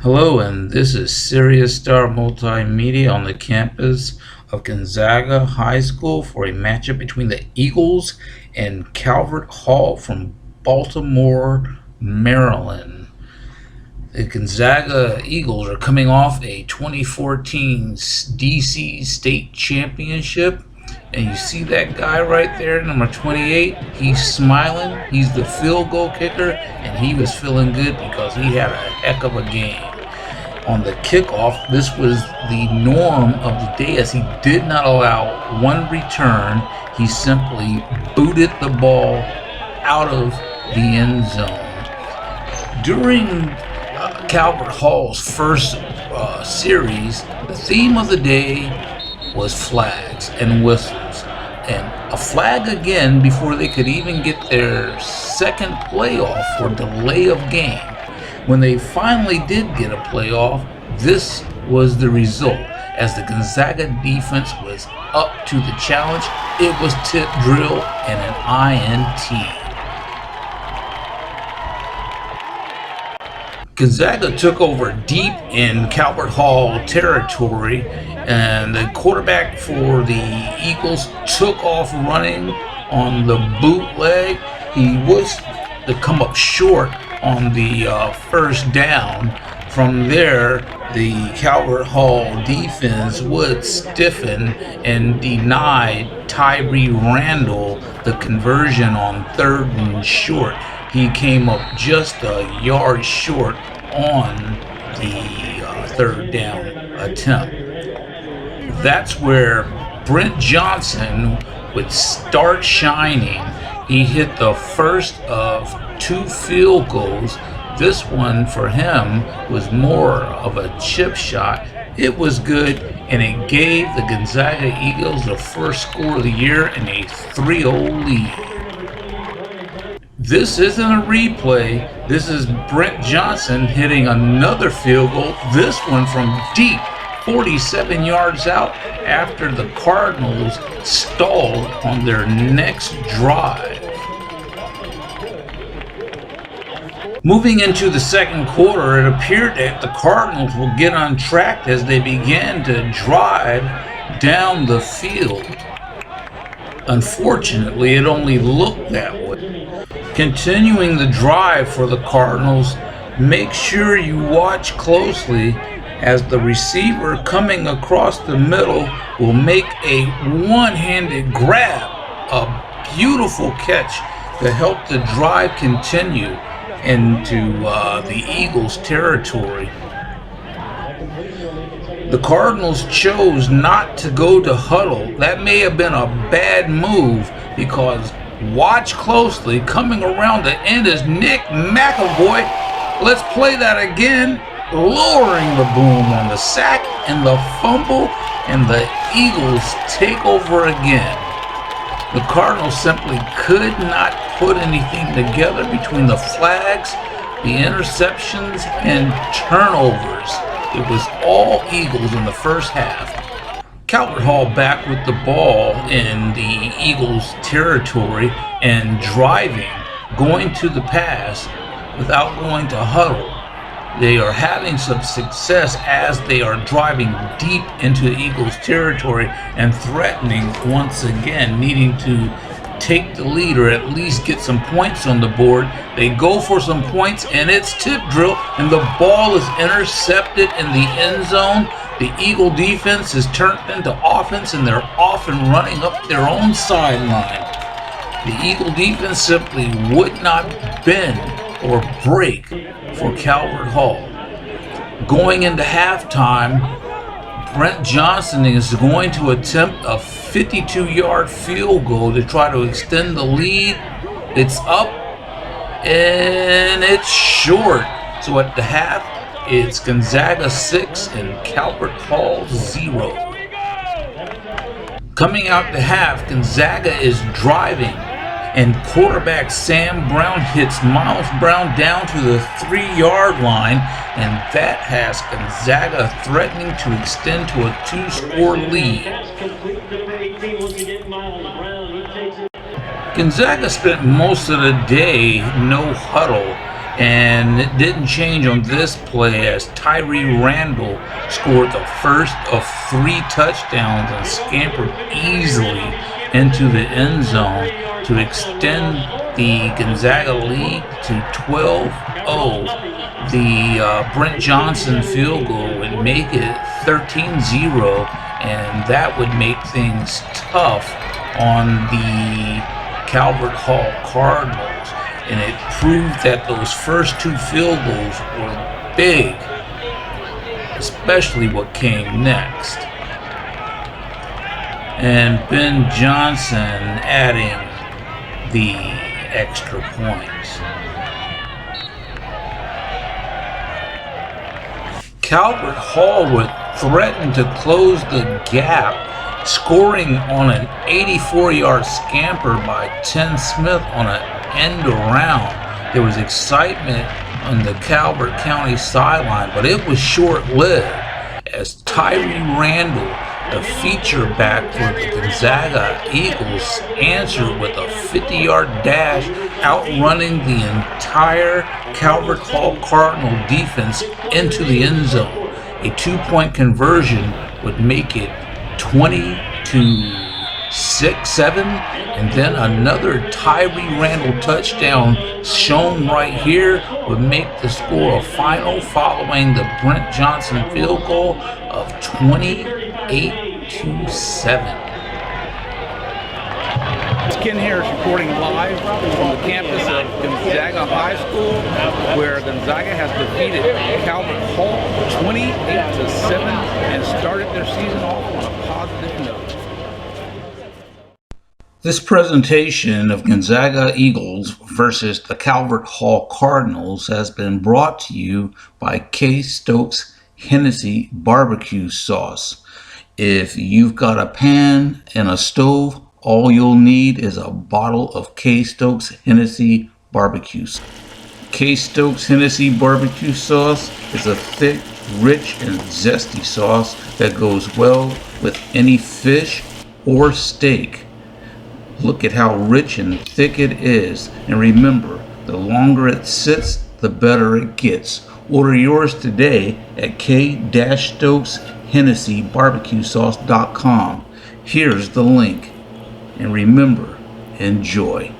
Hello, and this is Sirius Star Multimedia on the campus of Gonzaga High School for a matchup between the Eagles and Calvert Hall from Baltimore, Maryland. The Gonzaga Eagles are coming off a 2014 DC State Championship. And you see that guy right there, number 28, he's smiling. He's the field goal kicker, and he was feeling good because he had a heck of a game. On the kickoff, this was the norm of the day as he did not allow one return. He simply booted the ball out of the end zone. During Calvert Hall's first series, the theme of the day was flags and whistles, and a flag again before they could even get their second playoff for delay of game. When they finally did get a playoff, this was the result. As the Gonzaga defense was up to the challenge, it was tip drill and an INT. Gonzaga took over deep in Calvert Hall territory, and the quarterback for the Eagles took off running on the bootleg. He was to come up short on the first down. From there, the Calvert Hall defense would stiffen and denied Tyree Randolph the conversion on 3rd and short. He came up just a yard short on the 3rd down attempt. That's where Brent Johnson would start shining. He hit the first of 2 field goals. This one for him was more of a chip shot. It was good, and it gave the Gonzaga Eagles the first score of the year and a 3-0 lead. This isn't a replay. This is Brent Johnson hitting another field goal, this one from deep, 47 yards out, after the Cardinals stalled on their next drive. Moving into the second quarter, it appeared that the Cardinals would get on track as they began to drive down the field. Unfortunately, it only looked that way. Continuing the drive for the Cardinals, make sure you watch closely as the receiver coming across the middle will make a one-handed grab, a beautiful catch to help the drive continue into the Eagles' territory. The Cardinals chose not to go to huddle. That may have been a bad move because watch closely, coming around the end is Nick McAvoy. Let's play that again, lowering the boom on the sack and the fumble, and the Eagles take over again. The Cardinals simply could not put anything together between the flags, the interceptions, and turnovers. It was all Eagles in the first half. Calvert Hall back with the ball in the Eagles' territory and driving, going to the pass without going to huddle. They are having some success as they are driving deep into the Eagles' territory and threatening once again, needing to take the lead or at least get some points on the board. They go for some points, and it's tip drill, and the ball is intercepted in the end zone. The Eagle defense is turned into offense, and they're off and running up their own sideline. The Eagle defense simply would not bend or break for Calvert Hall. Going into halftime, Brent Johnson is going to attempt a 52-yard field goal to try to extend the lead. It's up, and it's short. So at the half, it's Gonzaga 6 and Calvert Hall 0. Coming out the half, Gonzaga is driving, and quarterback Sam Brown hits Miles Brown down to the 3-yard line, and that has Gonzaga threatening to extend to a 2-score lead. Gonzaga spent most of the day no huddle, And it didn't change on this play as Tyree Randolph scored the first of 3 touchdowns and scampered easily into the end zone to extend the Gonzaga lead to 12-0. The Brent Johnson field goal would make it 13-0, and that would make things tough on the Calvert Hall Cardinals. And it proved that those first 2 field goals were big, especially what came next. And Ben Johnson adding the extra points. Calvert Hall would threaten to close the gap, scoring on an 84-yard scamper by Tim Smith on an end around. There was excitement on the Calvert County sideline, but it was short-lived as Tyree Randolph, the feature back for the Gonzaga Eagles, answered with a 50-yard dash, outrunning the entire Calvert Hall Cardinal defense into the end zone. A 2-point conversion would make it 20-7, and then another Tyree Randall touchdown shown right here would make the score a final, following the Brent Johnson field goal of 28-7. Ken Harris reporting live from the campus of Gonzaga High School, where Gonzaga has defeated Calvert Hall 28-7 and started their season off on a positive note. This presentation of Gonzaga Eagles versus the Calvert Hall Cardinals has been brought to you by K. Stokes Hennessy Barbecue Sauce. If you've got a pan and a stove, all you'll need is a bottle of K. Stokes Hennessy Barbecue Sauce. K. Stokes Hennessy Barbecue Sauce is a thick, rich, and zesty sauce that goes well with any fish or steak. Look at how rich and thick it is, and remember, the longer it sits, the better it gets. Order yours today at k-stokeshennessybarbecuesauce.com. Here's the link, and remember, enjoy.